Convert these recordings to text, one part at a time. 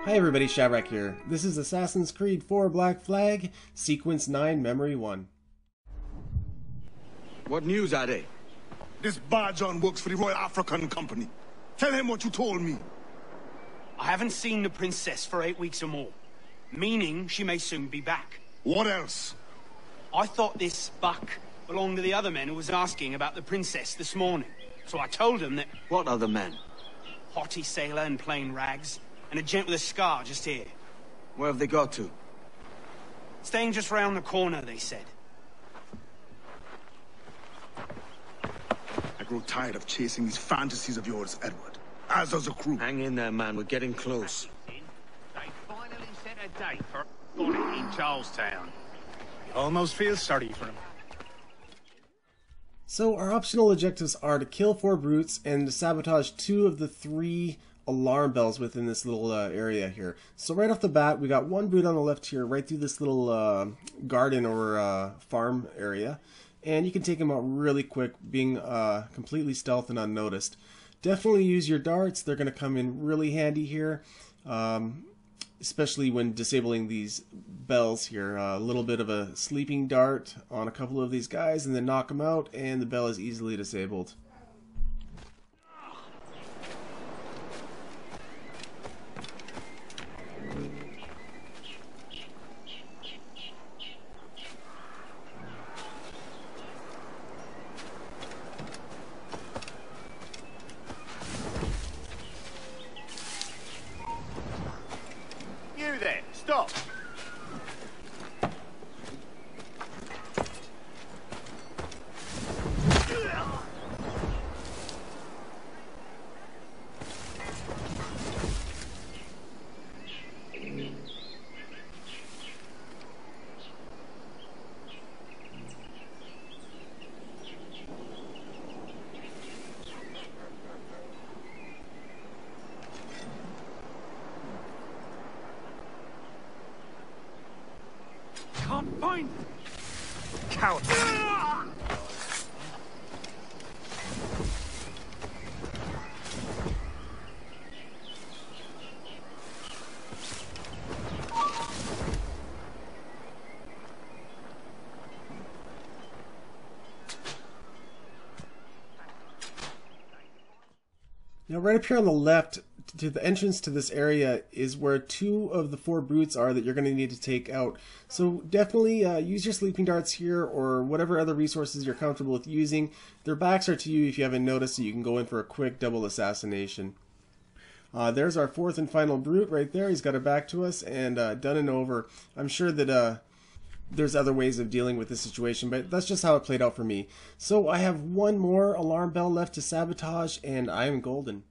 Hi everybody, Shadrach here. This is Assassin's Creed 4 Black Flag, Sequence09 Memory 1. What news are they? This Barjon works for the Royal African Company. Tell him what you told me. I haven't seen the princess for 8 weeks or more, meaning she may soon be back. What else? I thought this buck belonged to the other men who was asking about the princess this morning. So I told him that... What other men? Haughty sailor in plain rags, and a gent with a scar just here. Where have they got to? Staying just round the corner, they said. I grow tired of chasing these fantasies of yours, Edward. As does the crew. Hang in there, man. We're getting close. They finally set a date for it in Charlestown. You almost feel sorry for him. So our optional objectives are to kill 4 brutes and to sabotage 2 of the 3 alarm bells within this little area here. So right off the bat, we got 1 brute on the left here, right through this little garden or farm area. And you can take him out really quick, being completely stealth and unnoticed. Definitely use your darts. They're going to come in really handy here, especially when disabling these bells here. A little bit of a sleeping dart on a couple of these guys and then knock them out, and the bell is easily disabled. You there, stop! Can't find them. Coward. Now right up here on the left, to the entrance to this area is where 2 of the 4 brutes are that you're going to need to take out. So definitely use your sleeping darts here or whatever other resources you're comfortable with using. Their backs are to you if you haven't noticed, so you can go in for a quick double assassination. There's our 4th and final brute right there. He's got a back to us and done and over. I'm sure that there's other ways of dealing with this situation, but that's just how it played out for me. So I have 1 more alarm bell left to sabotage, and I am golden.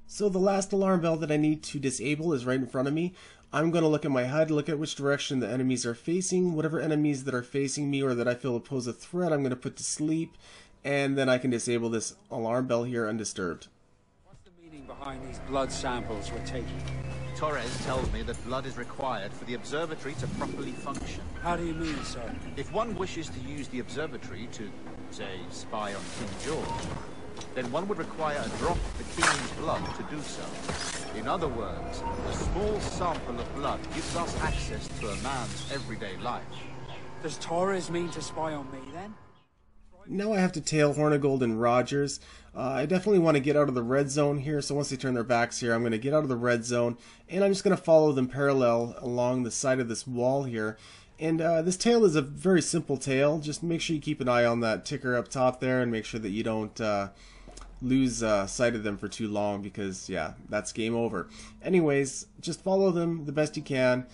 So the last alarm bell that I need to disable is right in front of me. I'm going to look at my HUD, look at which direction the enemies are facing. Whatever enemies that are facing me or that I feel pose a threat, I'm going to put to sleep. And then I can disable this alarm bell here undisturbed. What's the meaning behind these blood samples we're taking? Torres tells me that blood is required for the observatory to properly function. How do you mean, sir? If one wishes to use the observatory to, say, spy on King George, then one would require a drop of the King's blood to do so. In other words, a small sample of blood gives us access to a man's everyday life. Does Torres mean to spy on me, then? Now I have to tail Hornigold and Rogers. I definitely want to get out of the red zone here, so once they turn their backs here, I'm going to get out of the red zone, and I'm just going to follow them parallel along the side of this wall here. And this tail is a very simple tail. Just make sure you keep an eye on that ticker up top there and make sure that you don't lose sight of them for too long, because, yeah, that's game over. Anyways, just follow them the best you can.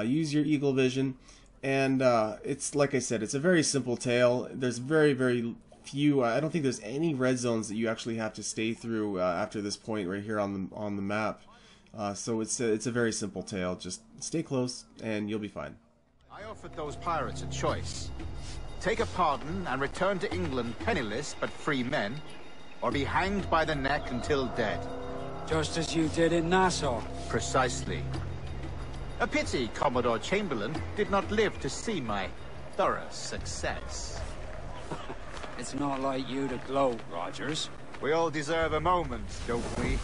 Use your eagle vision. And it's, like I said, it's a very simple tail. There's very, very few. I don't think there's any red zones that you actually have to stay through after this point right here on the map. So it's a very simple tail. Just stay close and you'll be fine. I offered those pirates a choice. Take a pardon and return to England penniless but free men, or be hanged by the neck until dead. Just as you did in Nassau. Precisely. A pity Commodore Chamberlain did not live to see my thorough success. It's not like you to gloat, Rogers. We all deserve a moment, don't we?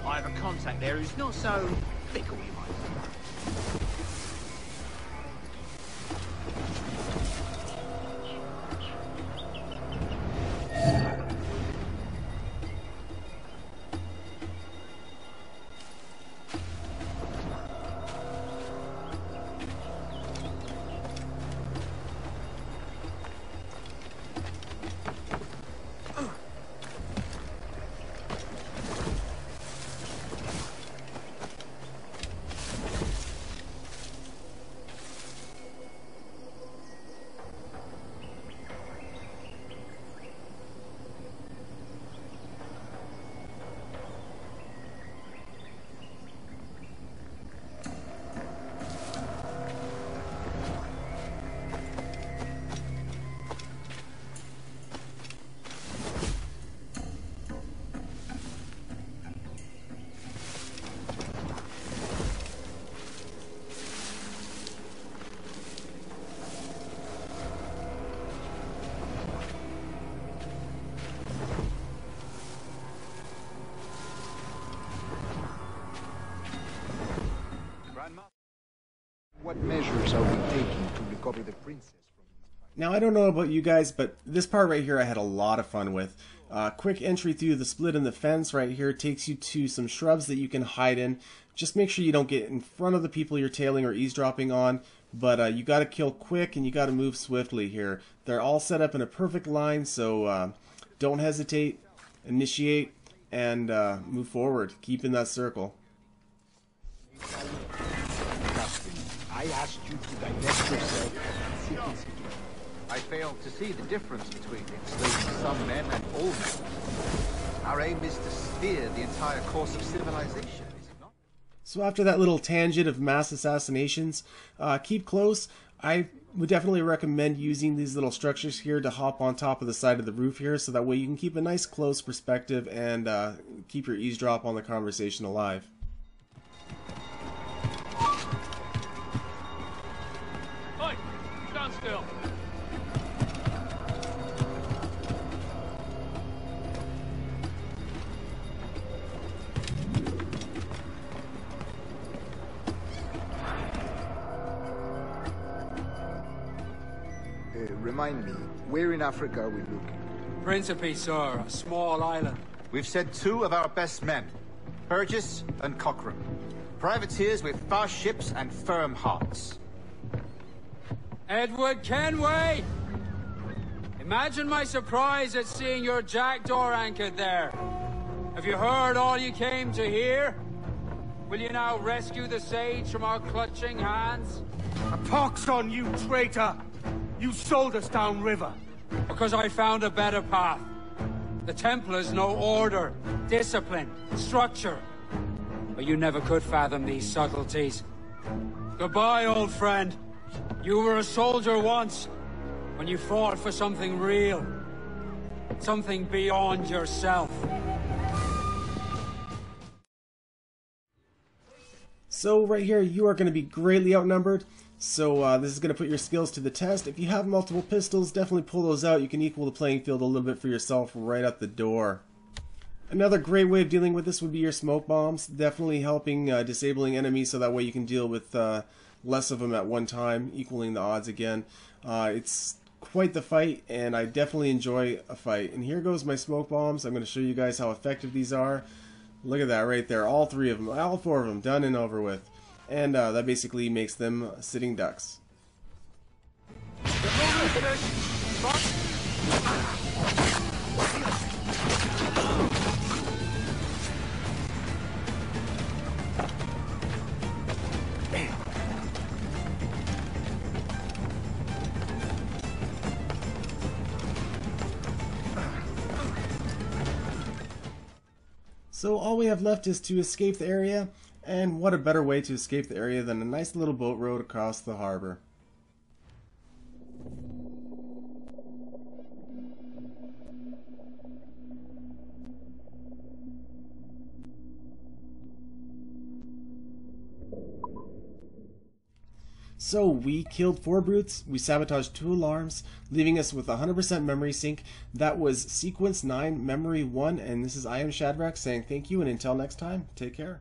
I have a contact there who's not so fickle, you might think. What measures are we taking to recover the princess from these pirates? Now, I don't know about you guys, but this part right here I had a lot of fun with. Quick entry through the split in the fence right here takes you to some shrubs that you can hide in. Just make sure you don't get in front of the people you're tailing or eavesdropping on, but you got to kill quick and you got to move swiftly here. They're all set up in a perfect line, so don't hesitate, initiate, and move forward. Keep in that circle. I asked you to divest yourself from Sequence09. I fail to see the difference between enslaving some men and all men. Our aim is to steer the entire course of civilization, is it not? So after that little tangent of mass assassinations, keep close. I would definitely recommend using these little structures here to hop on top of the side of the roof here, so that way you can keep a nice close perspective and keep your eavesdrop on the conversation alive. Stand still. Remind me, where in Africa are we looking? Principe, sir, a small island. We've sent 2 of our best men, Burgess and Cochrane. Privateers with fast ships and firm hearts. Edward Kenway! Imagine my surprise at seeing your jackdaw anchored there. Have you heard all you came to hear? Will you now rescue the sage from our clutching hands? A pox on you, traitor! You sold us downriver. Because I found a better path. The Templars know order, discipline, structure. But you never could fathom these subtleties. Goodbye, old friend. You were a soldier once, when you fought for something real. Something beyond yourself. So right here, you are going to be greatly outnumbered. So this is going to put your skills to the test. If you have multiple pistols, definitely pull those out. You can equal the playing field a little bit for yourself right out the door. Another great way of dealing with this would be your smoke bombs. Definitely helping disabling enemies so that way you can deal with less of them at one time, equaling the odds again. It's quite the fight, and I definitely enjoy a fight. And here goes my smoke bombs. I'm going to show you guys how effective these are. Look at that right there. All three of them, all four of them, done and over with. And that basically makes them sitting ducks. So all we have left is to escape the area, and what a better way to escape the area than a nice little boat road across the harbor. So we killed 4 brutes, we sabotaged 2 alarms, leaving us with 100% memory sync. That was Sequence09 Memory01, and this is Iamxshadrach saying thank you, and until next time, take care.